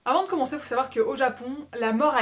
Avant de commencer, il faut savoir qu'au Japon, la mort a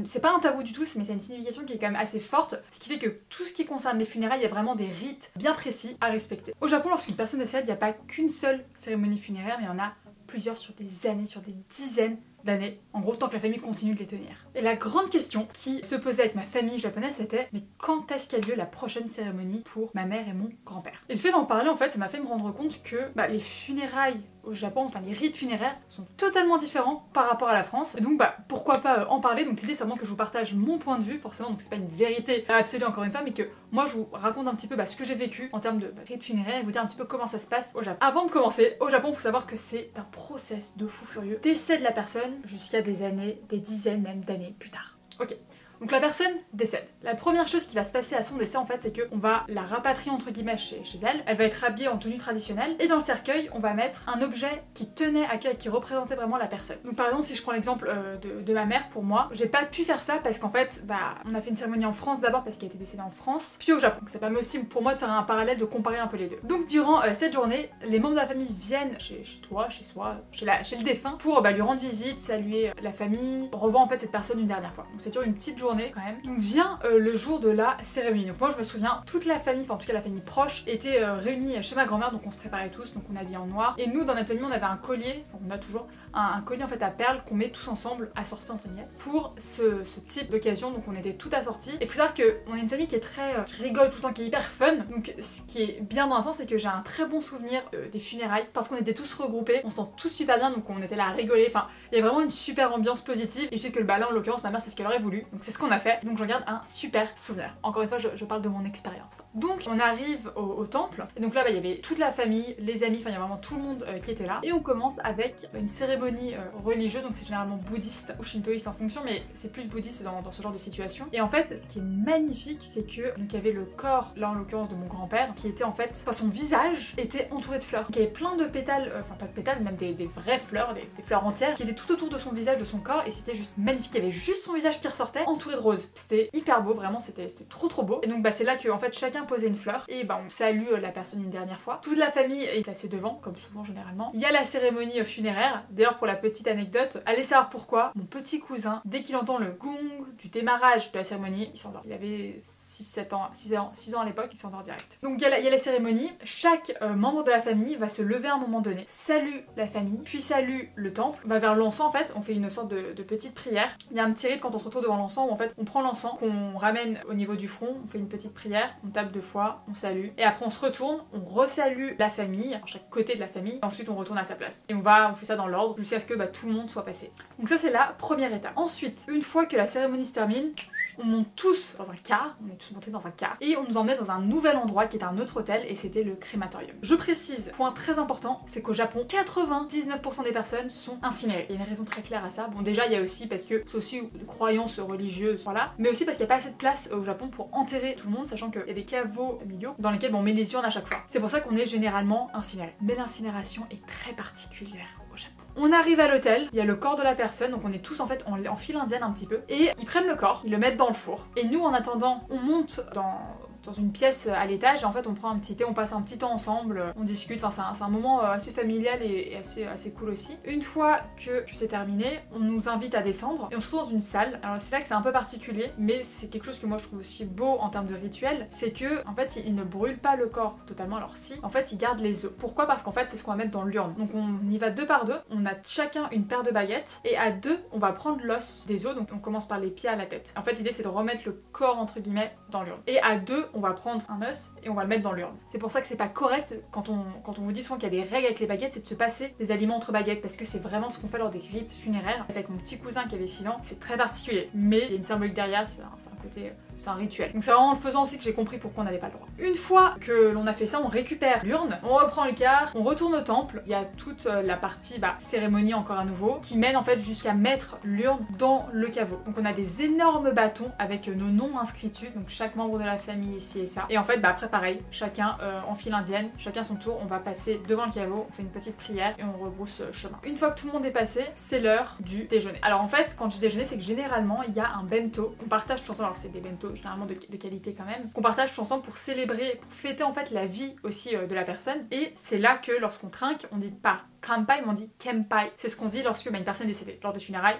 c'est pas un tabou du tout, mais c'est une signification qui est quand même assez forte, ce qui fait que tout ce qui concerne les funérailles, il y a vraiment des rites bien précis à respecter. Au Japon, lorsqu'une personne décède, il n'y a pas qu'une seule cérémonie funéraire, mais il y en a plusieurs sur des années, sur des dizaines d'années, en gros tant que la famille continue de les tenir. Et la grande question qui se posait avec ma famille japonaise c'était mais quand est-ce qu'a lieu la prochaine cérémonie pour ma mère et mon grand-père? Et le fait d'en parler en fait ça m'a fait me rendre compte que les funérailles au Japon, enfin les rites funéraires sont totalement différents par rapport à la France. Et donc pourquoi pas en parler. Donc l'idée c'est vraiment que je vous partage mon point de vue forcément, donc c'est pas une vérité absolue encore une fois, mais que moi je vous raconte un petit peu ce que j'ai vécu en termes de rites funéraires et vous dire un petit peu comment ça se passe au Japon. Avant de commencer, au Japon il faut savoir que c'est un process de fou furieux. Décède la personne jusqu'à des années, des dizaines même d'années plus tard. Ok. Donc la personne décède. La première chose qui va se passer à son décès en fait c'est qu'on va la rapatrier entre guillemets chez elle. Elle va être habillée en tenue traditionnelle et dans le cercueil on va mettre un objet qui tenait à cœur et qui représentait vraiment la personne. Donc par exemple si je prends l'exemple de ma mère pour moi, j'ai pas pu faire ça parce qu'en fait on a fait une cérémonie en France d'abord parce qu'elle était décédée en France, puis au Japon. Donc ça permet aussi pour moi de faire un parallèle, de comparer un peu les deux. Donc durant cette journée, les membres de la famille viennent chez toi, chez soi, chez le défunt pour lui rendre visite, saluer la famille, revoir en fait cette personne une dernière fois. Donc c'est toujours une petite journée quand même. Donc vient le jour de la cérémonie. Donc moi je me souviens, toute la famille, enfin en tout cas la famille proche, était réunie chez ma grand-mère, donc on se préparait tous, donc on habillait en noir. Et nous dans notre famille on avait un collier, enfin on a toujours un collier en fait à perles qu'on met tous ensemble assortis entre guillemets pour ce type d'occasion. Donc on était tout assortis. Et faut savoir qu'on est une famille qui est très qui rigole tout le temps, qui est hyper fun. Donc ce qui est bien dans un sens c'est que j'ai un très bon souvenir des funérailles parce qu'on était tous regroupés, on se sent tous super bien, donc on était là à rigoler. Enfin il y a vraiment une super ambiance positive. Et je sais que là en l'occurrence ma mère c'est ce qu'elle aurait voulu, donc c'est ce qu'on a fait. Donc j'en garde un super souvenir. Encore une fois je parle de mon expérience. Donc on arrive au temple et donc là il y avait toute la famille, les amis, enfin il y a vraiment tout le monde qui était là. Et on commence avec une cérémonie religieuse, donc c'est généralement bouddhiste ou shintoïste en fonction, mais c'est plus bouddhiste dans ce genre de situation. Et en fait ce qui est magnifique c'est que donc il y avait le corps, là en l'occurrence de mon grand-père, qui était en fait, enfin, son visage était entouré de fleurs. Donc il y avait plein de pétales, enfin pas de pétales, même des vraies fleurs, des fleurs entières qui étaient tout autour de son visage, de son corps, et c'était juste magnifique. Il y avait juste son visage qui ressortait entouré de roses. C'était hyper beau, vraiment c'était trop beau. Et donc c'est là que en fait chacun posait une fleur et on salue la personne une dernière fois. Toute la famille est placée devant, comme souvent généralement. Il y a la cérémonie funéraire. D'ailleurs pour la petite anecdote, allez savoir pourquoi, mon petit cousin, dès qu'il entend le gong du démarrage de la cérémonie, il s'endort. Il avait 6 ans à l'époque, il s'endort direct. Donc il y a la cérémonie, chaque membre de la famille va se lever à un moment donné, salue la famille, puis salue le temple, va vers l'encens en fait, on fait une sorte de petite prière. Il y a un petit rite quand on se retrouve devant l'encens où en fait on prend l'encens, qu'on ramène au niveau du front, on fait une petite prière, on tape 2 fois, on salue, et après on se retourne, on resalue la famille, chaque côté de la famille, et ensuite on retourne à sa place. Et on fait ça dans l'ordre jusqu'à ce que tout le monde soit passé. Donc ça c'est la première étape. Ensuite, une fois que la cérémonie se termine, on monte tous dans un car, on est tous montés dans un car, et on nous emmène dans un nouvel endroit qui est un autre hôtel, et c'était le crématorium. Je précise, point très important, c'est qu'au Japon, 99% des personnes sont incinérées. Il y a une raison très claire à ça. Bon déjà il y a aussi parce que c'est aussi une croyance religieuse, voilà, mais aussi parce qu'il n'y a pas assez de place au Japon pour enterrer tout le monde, sachant qu'il y a des caveaux familiaux dans lesquels on met les urnes à chaque fois. C'est pour ça qu'on est généralement incinéré. Mais l'incinération est très particulière au Japon. On arrive à l'hôtel, il y a le corps de la personne, donc on est tous en fait en file indienne un petit peu, et ils prennent le corps, ils le mettent dans le four. Et nous en attendant, on monte dans une pièce à l'étage et en fait on prend un petit thé, on passe un petit temps ensemble, on discute, enfin c'est un moment assez familial et assez cool aussi. Une fois que c'est terminé, on nous invite à descendre et on se retrouve dans une salle. Alors c'est là que c'est un peu particulier, mais c'est quelque chose que moi je trouve aussi beau en termes de rituel, c'est que en fait ils ne brûlent pas le corps totalement, alors si, en fait ils gardent les os. Pourquoi? Parce qu'en fait c'est ce qu'on va mettre dans l'urne. Donc on y va 2 par 2, on a chacun une paire de baguettes et à 2 on va prendre l'os des os, donc on commence par les pieds à la tête. En fait l'idée c'est de remettre le corps entre guillemets dans l'urne. Et à 2 on va prendre un os et on va le mettre dans l'urne. C'est pour ça que c'est pas correct quand on vous dit souvent qu'il y a des règles avec les baguettes, c'est de se passer des aliments entre baguettes parce que c'est vraiment ce qu'on fait lors des rites funéraires. Avec mon petit cousin qui avait 6 ans, c'est très particulier, mais il y a une symbolique derrière, c'est un côté, c'est un rituel. Donc c'est vraiment en le faisant aussi que j'ai compris pourquoi on n'avait pas le droit. Une fois que l'on a fait ça, on récupère l'urne, on reprend le car, on retourne au temple. Il y a toute la partie cérémonie encore à nouveau qui mène en fait jusqu'à mettre l'urne dans le caveau. Donc on a des énormes bâtons avec nos noms inscrits dessus, donc chaque membre de la famille ici et ça. Et en fait après pareil, chacun en file indienne, chacun son tour, on va passer devant le caveau, on fait une petite prière et on rebrousse chemin. Une fois que tout le monde est passé, c'est l'heure du déjeuner. Alors en fait quand je dis déjeuner, c'est que généralement il y a un bento qu'on partage tous ensemble. Alors c'est des bento plutôt généralement de qualité quand même, qu'on partage tous ensemble pour célébrer, pour fêter en fait la vie aussi de la personne. Et c'est là que lorsqu'on trinque, on dit pas kanpai, mais on dit kenpai. C'est ce qu'on dit lorsque une personne est décédée, lors des funérailles.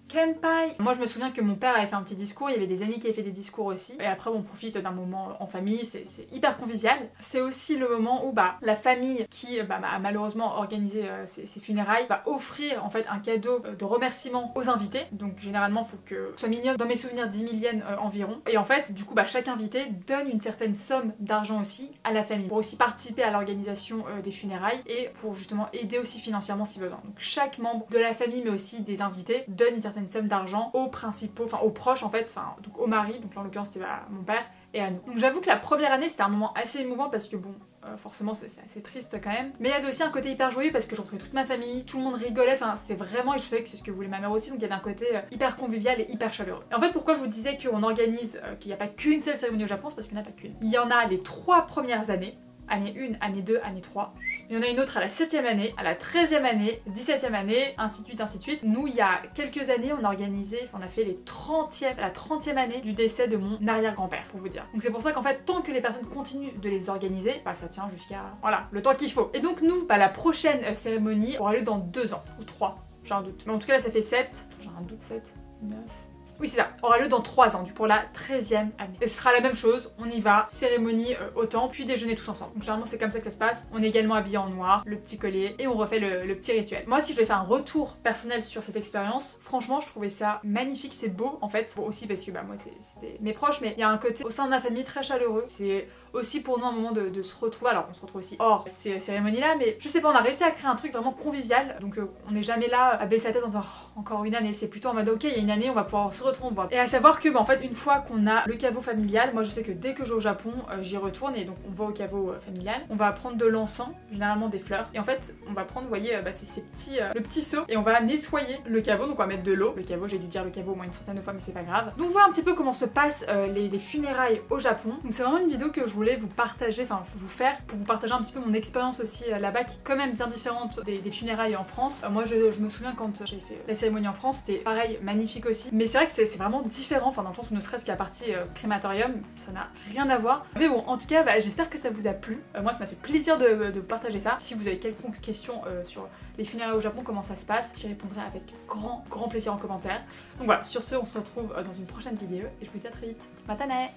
Kenpai. Moi je me souviens que mon père avait fait un petit discours, il y avait des amis qui avaient fait des discours aussi, et après on profite d'un moment en famille, c'est hyper convivial. C'est aussi le moment où la famille qui a malheureusement organisé ces funérailles va offrir en fait un cadeau de remerciement aux invités, donc généralement il faut que ce soit minimum, dans mes souvenirs, 10 000 yens environ, et en fait du coup chaque invité donne une certaine somme d'argent aussi à la famille, pour aussi participer à l'organisation des funérailles, et pour justement aider aussi financièrement si besoin. Donc chaque membre de la famille mais aussi des invités donne une certaine somme d'argent aux principaux, enfin aux proches en fait, enfin donc au mari, donc là en l'occurrence c'était mon père, et à nous. Donc j'avoue que la première année c'était un moment assez émouvant parce que bon, forcément c'est assez triste quand même, mais il y avait aussi un côté hyper joyeux parce que je retrouvais toute ma famille, tout le monde rigolait, enfin c'était vraiment, et je savais que c'est ce que voulait ma mère aussi, donc il y avait un côté hyper convivial et hyper chaleureux. Et en fait pourquoi je vous disais qu'on organise, qu'il n'y a pas qu'une seule cérémonie au Japon, c'est parce qu'il n'y en a pas qu'une. Il y en a les 3 premières années, année 1, année 2, année 3. Il y en a une autre à la 7e année, à la 13e année, 17e année, ainsi de suite, ainsi de suite. Nous, il y a quelques années, on a fait la 30e année du décès de mon arrière-grand-père, pour vous dire. Donc c'est pour ça qu'en fait, tant que les personnes continuent de les organiser, ça tient jusqu'à, voilà, le temps qu'il faut. Et donc nous, la prochaine cérémonie aura lieu dans 2 ans, ou 3, j'ai un doute. Mais en tout cas, là, ça fait 7, j'ai un doute, 7, 9... Oui c'est ça, aura lieu dans 3 ans, pour la 13e année. Et ce sera la même chose, on y va, cérémonie au temple, puis déjeuner tous ensemble. Donc généralement c'est comme ça que ça se passe, on est également habillé en noir, le petit collier, et on refait le petit rituel. Moi si je devais faire un retour personnel sur cette expérience, franchement je trouvais ça magnifique, c'est beau en fait, aussi parce que moi c'était mes proches, mais il y a un côté au sein de ma famille très chaleureux, c'est aussi pour nous un moment de se retrouver, alors on se retrouve aussi hors ces cérémonies là, mais je sais pas, on a réussi à créer un truc vraiment convivial, donc on n'est jamais là à baisser la tête en disant oh, encore une année, c'est plutôt en mode ok il y a une année on va pouvoir se retrouver, on va... Et à savoir que en fait une fois qu'on a le caveau familial, moi je sais que dès que je vais au Japon j'y retourne, et donc on va au caveau familial, on va prendre de l'encens, généralement des fleurs, et en fait on va prendre, vous voyez, ces petits, le petit seau, et on va nettoyer le caveau, donc on va mettre de l'eau, le caveau, j'ai dû dire le caveau au moins une centaine de fois mais c'est pas grave. Donc voilà un petit peu comment se passent les funérailles au Japon. Donc c'est vraiment une vidéo que je voulais vous partager, enfin vous faire, pour vous partager un petit peu mon expérience aussi là-bas, qui est quand même bien différente des funérailles en France. Moi je me souviens quand j'ai fait la cérémonie en France, c'était pareil, magnifique aussi, mais c'est vrai que c'est vraiment différent, enfin dans le sens où ne serait-ce que la partie crématorium, ça n'a rien à voir. Mais bon, en tout cas, j'espère que ça vous a plu. Moi ça m'a fait plaisir de vous partager ça. Si vous avez quelconque question sur les funérailles au Japon, comment ça se passe, j'y répondrai avec grand plaisir en commentaire. Donc voilà, sur ce, on se retrouve dans une prochaine vidéo, et je vous dis à très vite. Matane!